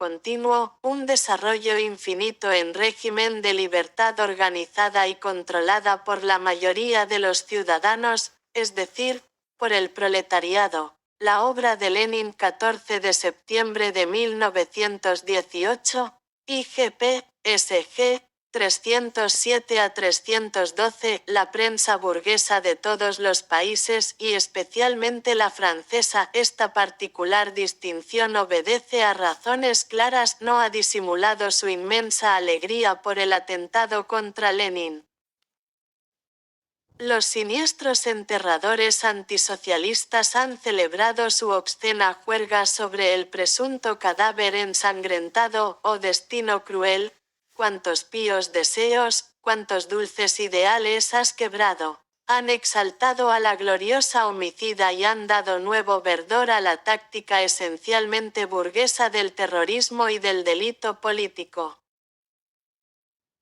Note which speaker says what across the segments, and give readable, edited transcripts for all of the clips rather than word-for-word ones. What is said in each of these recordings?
Speaker 1: continuo, un desarrollo infinito en régimen de libertad organizada y controlada por la mayoría de los ciudadanos, es decir, por el proletariado. La obra de Lenin 14 de septiembre de 1918, IGP, SG, 307 a 312. La prensa burguesa de todos los países y especialmente la francesa. Esta particular distinción obedece a razones claras. No ha disimulado su inmensa alegría por el atentado contra Lenin. Los siniestros enterradores antisocialistas han celebrado su obscena juerga sobre el presunto cadáver ensangrentado o destino cruel. Cuántos píos deseos, cuántos dulces ideales has quebrado. Han exaltado a la gloriosa homicida y han dado nuevo verdor a la táctica esencialmente burguesa del terrorismo y del delito político.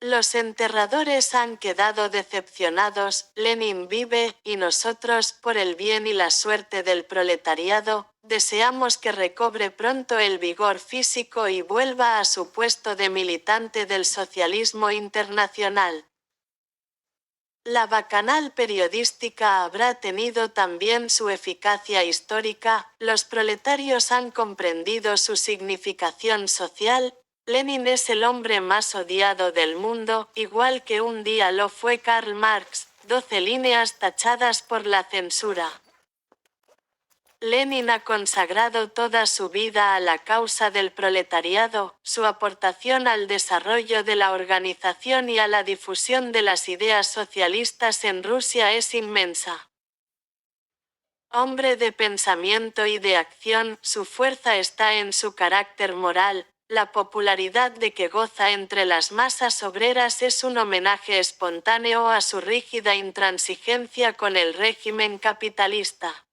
Speaker 1: Los enterradores han quedado decepcionados. Lenin vive, y nosotros, por el bien y la suerte del proletariado, deseamos que recobre pronto el vigor físico y vuelva a su puesto de militante del socialismo internacional. La bacanal periodística habrá tenido también su eficacia histórica. Los proletarios han comprendido su significación social. Lenin es el hombre más odiado del mundo, igual que un día lo fue Karl Marx. 12 líneas tachadas por la censura. Lenin ha consagrado toda su vida a la causa del proletariado. Su aportación al desarrollo de la organización y a la difusión de las ideas socialistas en Rusia es inmensa. Hombre de pensamiento y de acción, su fuerza está en su carácter moral. La popularidad de que goza entre las masas obreras es un homenaje espontáneo a su rígida intransigencia con el régimen capitalista.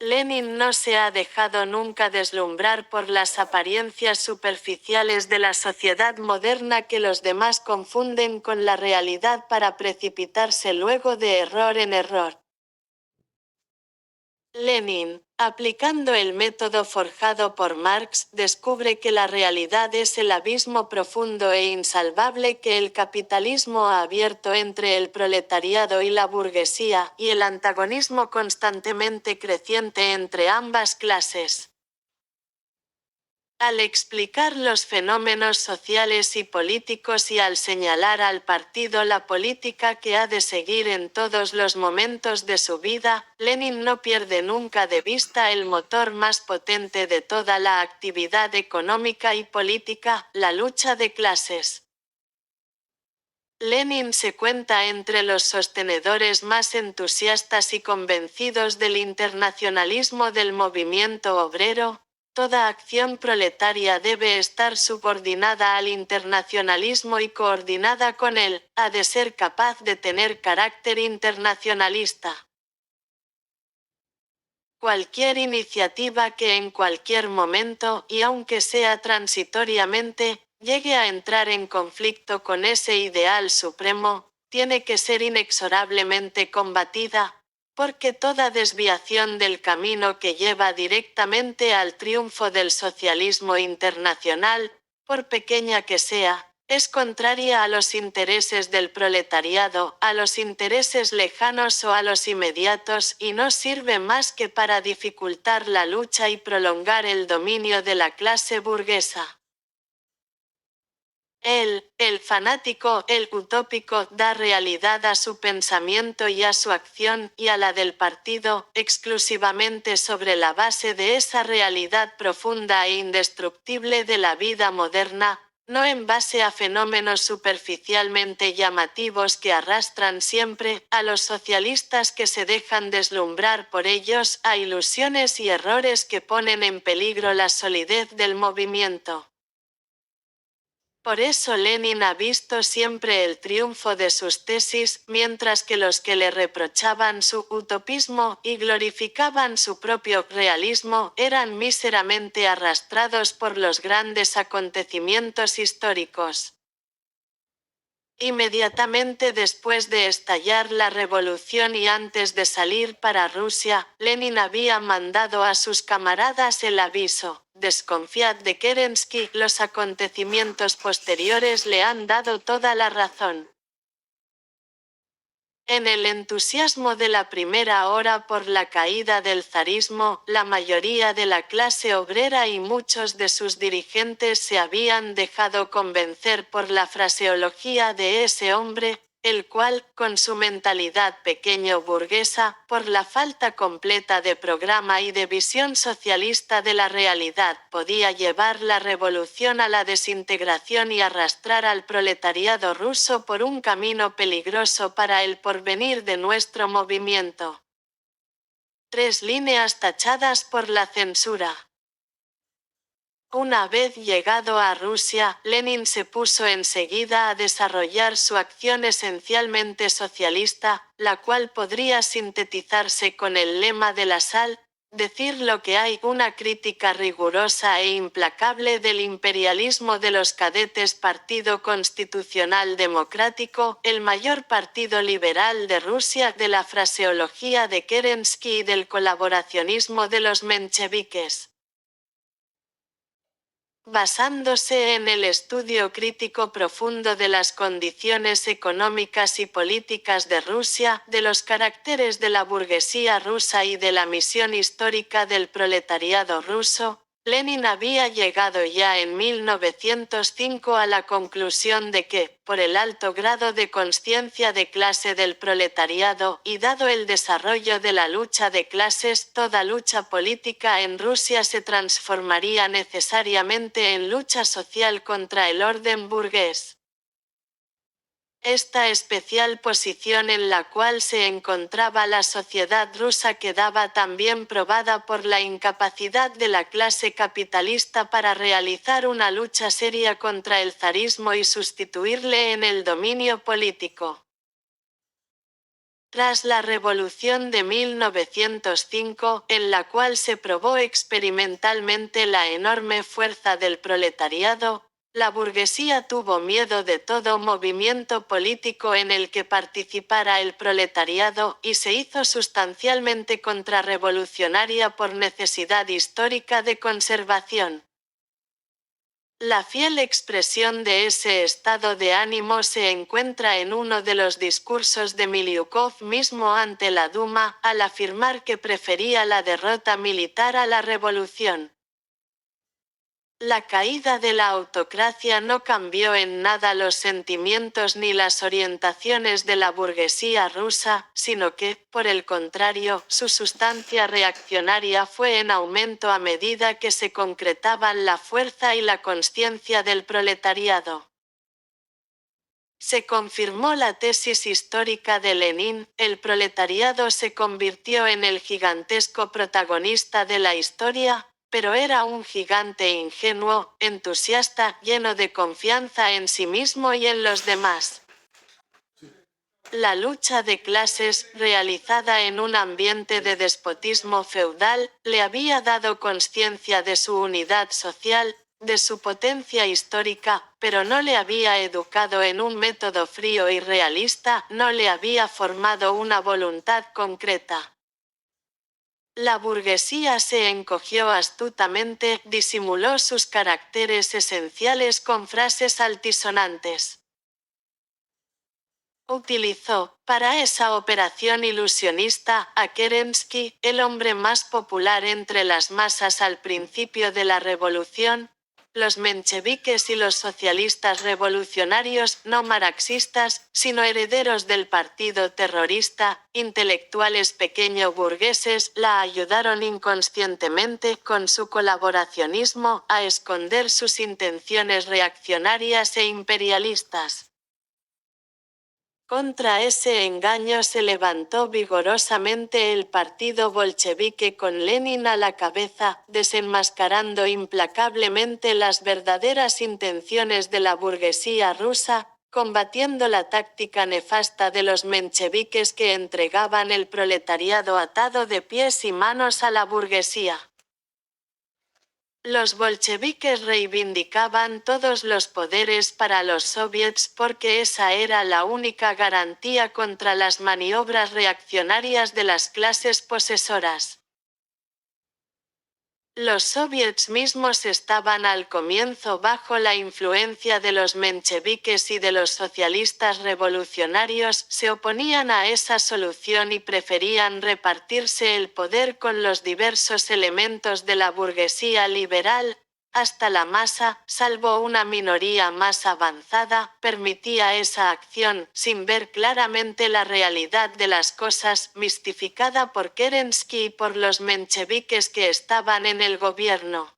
Speaker 1: Lenin no se ha dejado nunca deslumbrar por las apariencias superficiales de la sociedad moderna que los demás confunden con la realidad para precipitarse luego de error en error. Lenin, aplicando el método forjado por Marx, descubre que la realidad es el abismo profundo e insalvable que el capitalismo ha abierto entre el proletariado y la burguesía, y el antagonismo constantemente creciente entre ambas clases. Al explicar los fenómenos sociales y políticos y al señalar al partido la política que ha de seguir en todos los momentos de su vida, Lenin no pierde nunca de vista el motor más potente de toda la actividad económica y política, la lucha de clases. Lenin se cuenta entre los sostenedores más entusiastas y convencidos del internacionalismo del movimiento obrero. Toda acción proletaria debe estar subordinada al internacionalismo y coordinada con él, ha de ser capaz de tener carácter internacionalista. Cualquier iniciativa que en cualquier momento, y aunque sea transitoriamente, llegue a entrar en conflicto con ese ideal supremo, tiene que ser inexorablemente combatida, porque toda desviación del camino que lleva directamente al triunfo del socialismo internacional, por pequeña que sea, es contraria a los intereses del proletariado, a los intereses lejanos o a los inmediatos y no sirve más que para dificultar la lucha y prolongar el dominio de la clase burguesa. Él, el fanático, el utópico, da realidad a su pensamiento y a su acción y a la del partido, exclusivamente sobre la base de esa realidad profunda e indestructible de la vida moderna, no en base a fenómenos superficialmente llamativos que arrastran siempre a los socialistas que se dejan deslumbrar por ellos, a ilusiones y errores que ponen en peligro la solidez del movimiento. Por eso Lenin ha visto siempre el triunfo de sus tesis, mientras que los que le reprochaban su utopismo y glorificaban su propio realismo eran míseramente arrastrados por los grandes acontecimientos históricos. Inmediatamente después de estallar la revolución y antes de salir para Rusia, Lenin había mandado a sus camaradas el aviso: desconfiad de Kerensky, los acontecimientos posteriores le han dado toda la razón. En el entusiasmo de la primera hora por la caída del zarismo, la mayoría de la clase obrera y muchos de sus dirigentes se habían dejado convencer por la fraseología de ese hombre, el cual, con su mentalidad pequeño burguesa, por la falta completa de programa y de visión socialista de la realidad, podía llevar la revolución a la desintegración y arrastrar al proletariado ruso por un camino peligroso para el porvenir de nuestro movimiento. 3 líneas tachadas por la censura. Una vez llegado a Rusia, Lenin se puso enseguida a desarrollar su acción esencialmente socialista, la cual podría sintetizarse con el lema de la sal: decir lo que hay, una crítica rigurosa e implacable del imperialismo de los cadetes. Partido Constitucional Democrático, el mayor partido liberal de Rusia, de la fraseología de Kerensky y del colaboracionismo de los mencheviques. Basándose en el estudio crítico profundo de las condiciones económicas y políticas de Rusia, de los caracteres de la burguesía rusa y de la misión histórica del proletariado ruso, Lenin había llegado ya en 1905 a la conclusión de que, por el alto grado de conciencia de clase del proletariado y dado el desarrollo de la lucha de clases, toda lucha política en Rusia se transformaría necesariamente en lucha social contra el orden burgués. Esta especial posición en la cual se encontraba la sociedad rusa quedaba también probada por la incapacidad de la clase capitalista para realizar una lucha seria contra el zarismo y sustituirle en el dominio político. Tras la Revolución de 1905, en la cual se probó experimentalmente la enorme fuerza del proletariado, la burguesía tuvo miedo de todo movimiento político en el que participara el proletariado y se hizo sustancialmente contrarrevolucionaria por necesidad histórica de conservación. La fiel expresión de ese estado de ánimo se encuentra en uno de los discursos de Miliukov mismo ante la Duma, al afirmar que prefería la derrota militar a la revolución. La caída de la autocracia no cambió en nada los sentimientos ni las orientaciones de la burguesía rusa, sino que, por el contrario, su sustancia reaccionaria fue en aumento a medida que se concretaban la fuerza y la consciencia del proletariado. Se confirmó la tesis histórica de Lenin: el proletariado se convirtió en el gigantesco protagonista de la historia, pero era un gigante ingenuo, entusiasta, lleno de confianza en sí mismo y en los demás. La lucha de clases, realizada en un ambiente de despotismo feudal, le había dado consciencia de su unidad social, de su potencia histórica, pero no le había educado en un método frío y realista, no le había formado una voluntad concreta. La burguesía se encogió astutamente, disimuló sus caracteres esenciales con frases altisonantes. Utilizó, para esa operación ilusionista, a Kerensky, el hombre más popular entre las masas al principio de la revolución. Los mencheviques y los socialistas revolucionarios, no marxistas, sino herederos del partido terrorista, intelectuales pequeño burgueses, la ayudaron inconscientemente, con su colaboracionismo, a esconder sus intenciones reaccionarias e imperialistas. Contra ese engaño se levantó vigorosamente el partido bolchevique con Lenin a la cabeza, desenmascarando implacablemente las verdaderas intenciones de la burguesía rusa, combatiendo la táctica nefasta de los mencheviques que entregaban el proletariado atado de pies y manos a la burguesía. Los bolcheviques reivindicaban todos los poderes para los soviets porque esa era la única garantía contra las maniobras reaccionarias de las clases posesoras. Los soviets mismos estaban al comienzo bajo la influencia de los mencheviques y de los socialistas revolucionarios, se oponían a esa solución y preferían repartirse el poder con los diversos elementos de la burguesía liberal, hasta la masa, salvo una minoría más avanzada, permitía esa acción, sin ver claramente la realidad de las cosas, mistificada por Kerensky y por los mencheviques que estaban en el gobierno.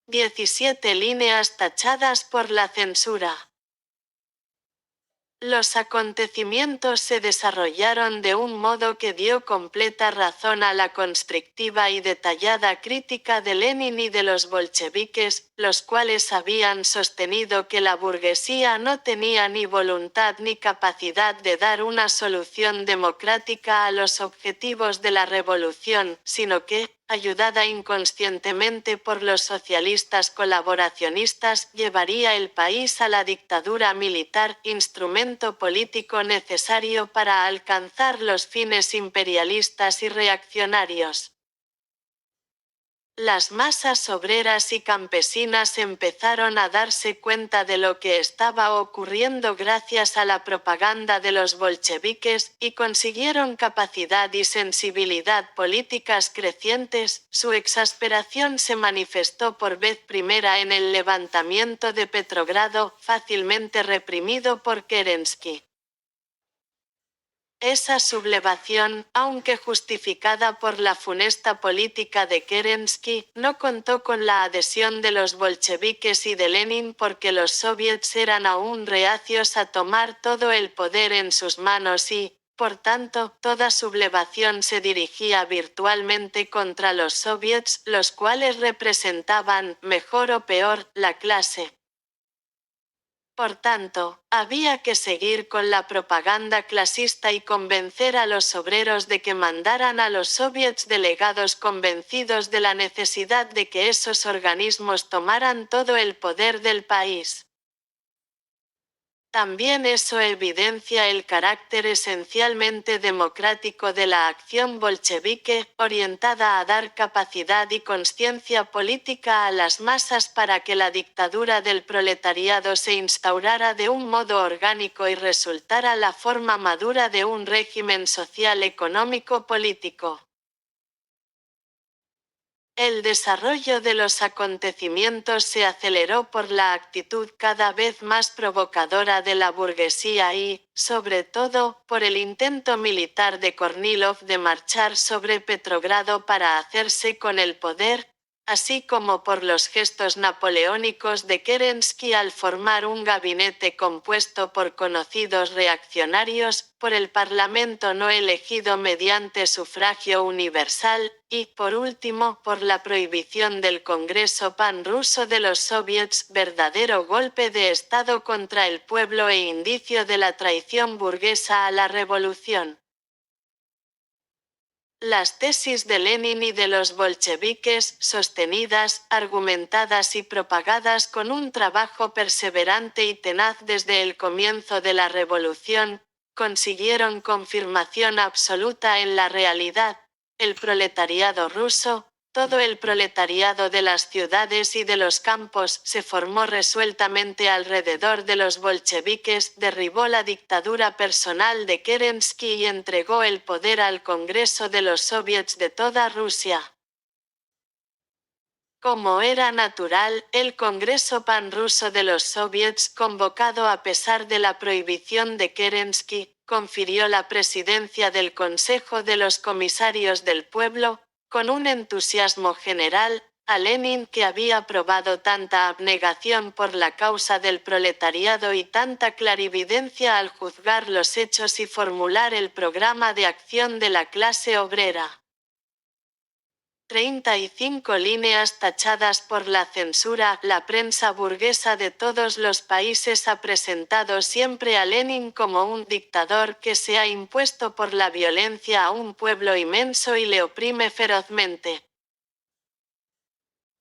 Speaker 1: 17 líneas tachadas por la censura. Los acontecimientos se desarrollaron de un modo que dio completa razón a la constrictiva y detallada crítica de Lenin y de los bolcheviques, los cuales habían sostenido que la burguesía no tenía ni voluntad ni capacidad de dar una solución democrática a los objetivos de la revolución, sino que, ayudada inconscientemente por los socialistas colaboracionistas, llevaría el país a la dictadura militar, instrumento político necesario para alcanzar los fines imperialistas y reaccionarios. Las masas obreras y campesinas empezaron a darse cuenta de lo que estaba ocurriendo gracias a la propaganda de los bolcheviques, y consiguieron capacidad y sensibilidad políticas crecientes. Su exasperación se manifestó por vez primera en el levantamiento de Petrogrado, fácilmente reprimido por Kerensky. Esa sublevación, aunque justificada por la funesta política de Kerensky, no contó con la adhesión de los bolcheviques y de Lenin porque los soviets eran aún reacios a tomar todo el poder en sus manos y, por tanto, toda sublevación se dirigía virtualmente contra los soviets, los cuales representaban, mejor o peor, la clase. Por tanto, había que seguir con la propaganda clasista y convencer a los obreros de que mandaran a los soviets delegados convencidos de la necesidad de que esos organismos tomaran todo el poder del país. También eso evidencia el carácter esencialmente democrático de la acción bolchevique, orientada a dar capacidad y consciencia política a las masas para que la dictadura del proletariado se instaurara de un modo orgánico y resultara la forma madura de un régimen social económico político. El desarrollo de los acontecimientos se aceleró por la actitud cada vez más provocadora de la burguesía y, sobre todo, por el intento militar de Kornilov de marchar sobre Petrogrado para hacerse con el poder, así como por los gestos napoleónicos de Kerensky al formar un gabinete compuesto por conocidos reaccionarios, por el Parlamento no elegido mediante sufragio universal, y, por último, por la prohibición del Congreso Pan-Ruso de los Soviets, verdadero golpe de Estado contra el pueblo e indicio de la traición burguesa a la revolución. Las tesis de Lenin y de los bolcheviques, sostenidas, argumentadas y propagadas con un trabajo perseverante y tenaz desde el comienzo de la revolución, consiguieron confirmación absoluta en la realidad. El proletariado ruso, todo el proletariado de las ciudades y de los campos se formó resueltamente alrededor de los bolcheviques, derribó la dictadura personal de Kerensky y entregó el poder al Congreso de los Soviets de toda Rusia. Como era natural, el Congreso Pan-Ruso de los Soviets, convocado a pesar de la prohibición de Kerensky, confirió la presidencia del Consejo de los Comisarios del Pueblo, con un entusiasmo general, a Lenin, que había probado tanta abnegación por la causa del proletariado y tanta clarividencia al juzgar los hechos y formular el programa de acción de la clase obrera. 35 líneas tachadas por la censura. La prensa burguesa de todos los países ha presentado siempre a Lenin como un dictador que se ha impuesto por la violencia a un pueblo inmenso y le oprime ferozmente.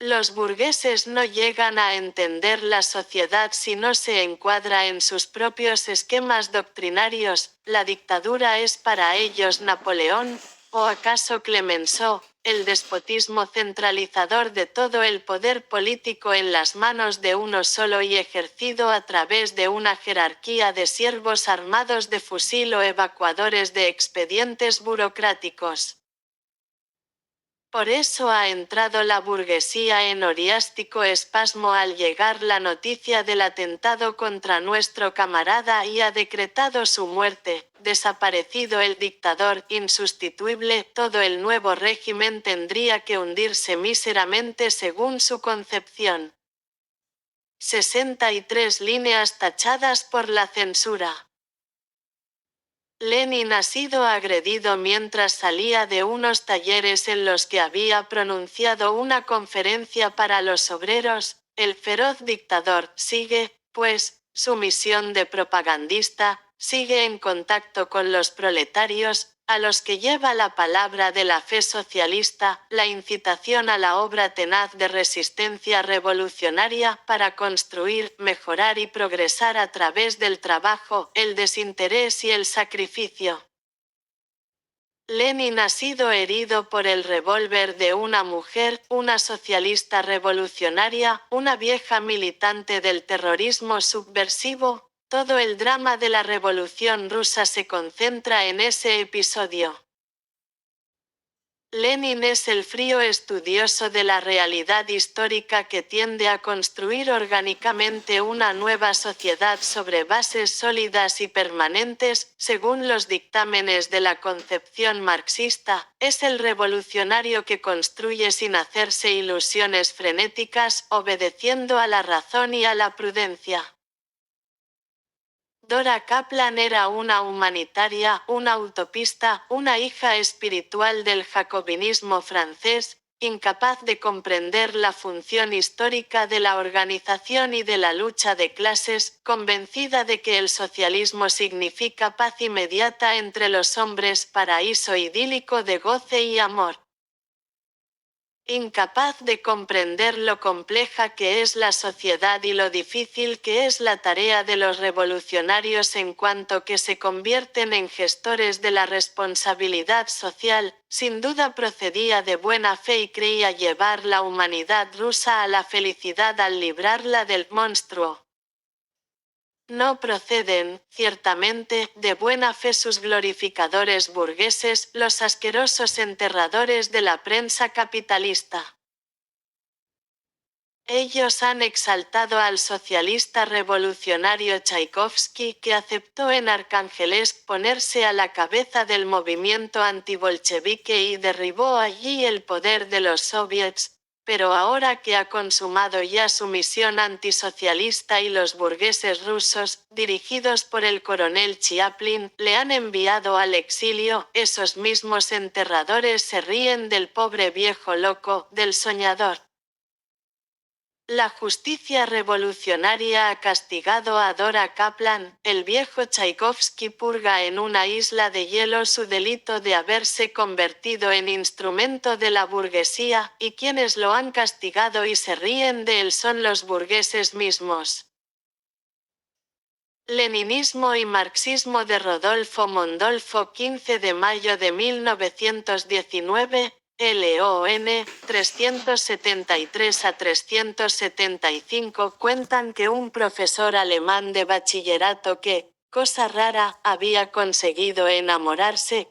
Speaker 1: Los burgueses no llegan a entender la sociedad si no se encuadra en sus propios esquemas doctrinarios. La dictadura es para ellos Napoleón, o acaso Clemenceau, el despotismo centralizador de todo el poder político en las manos de uno solo y ejercido a través de una jerarquía de siervos armados de fusil o evacuadores de expedientes burocráticos. Por eso ha entrado la burguesía en oriástico espasmo al llegar la noticia del atentado contra nuestro camarada y ha decretado su muerte. Desaparecido el dictador insustituible, todo el nuevo régimen tendría que hundirse míseramente según su concepción. 63 líneas tachadas por la censura. Lenin ha sido agredido mientras salía de unos talleres en los que había pronunciado una conferencia para los obreros. El feroz dictador sigue, pues, su misión de propagandista, sigue en contacto con los proletarios, a los que lleva la palabra de la fe socialista, la incitación a la obra tenaz de resistencia revolucionaria para construir, mejorar y progresar a través del trabajo, el desinterés y el sacrificio. Lenin ha sido herido por el revólver de una mujer, una socialista revolucionaria, una vieja militante del terrorismo subversivo. Todo el drama de la Revolución rusa se concentra en ese episodio. Lenin es el frío estudioso de la realidad histórica que tiende a construir orgánicamente una nueva sociedad sobre bases sólidas y permanentes, según los dictámenes de la concepción marxista. Es el revolucionario que construye sin hacerse ilusiones frenéticas, obedeciendo a la razón y a la prudencia. Dora Kaplan era una humanitaria, una utopista, una hija espiritual del jacobinismo francés, incapaz de comprender la función histórica de la organización y de la lucha de clases, convencida de que el socialismo significa paz inmediata entre los hombres, paraíso idílico de goce y amor. Incapaz de comprender lo compleja que es la sociedad y lo difícil que es la tarea de los revolucionarios en cuanto que se convierten en gestores de la responsabilidad social, sin duda procedía de buena fe y creía llevar la humanidad rusa a la felicidad al librarla del monstruo. No proceden, ciertamente, de buena fe sus glorificadores burgueses, los asquerosos enterradores de la prensa capitalista. Ellos han exaltado al socialista revolucionario Tchaikovsky, que aceptó en Arcángelsk ponerse a la cabeza del movimiento antibolchevique y derribó allí el poder de los soviets. Pero ahora que ha consumado ya su misión antisocialista y los burgueses rusos, dirigidos por el coronel Chaplin, le han enviado al exilio, esos mismos enterradores se ríen del pobre viejo loco, del soñador. La justicia revolucionaria ha castigado a Dora Kaplan. El viejo Tchaikovsky purga en una isla de hielo su delito de haberse convertido en instrumento de la burguesía, y quienes lo han castigado y se ríen de él son los burgueses mismos. Leninismo y marxismo de Rodolfo Mondolfo, 15 de mayo de 1919. LON 373 a 375 cuentan que un profesor alemán de bachillerato que, cosa rara, había conseguido enamorarse,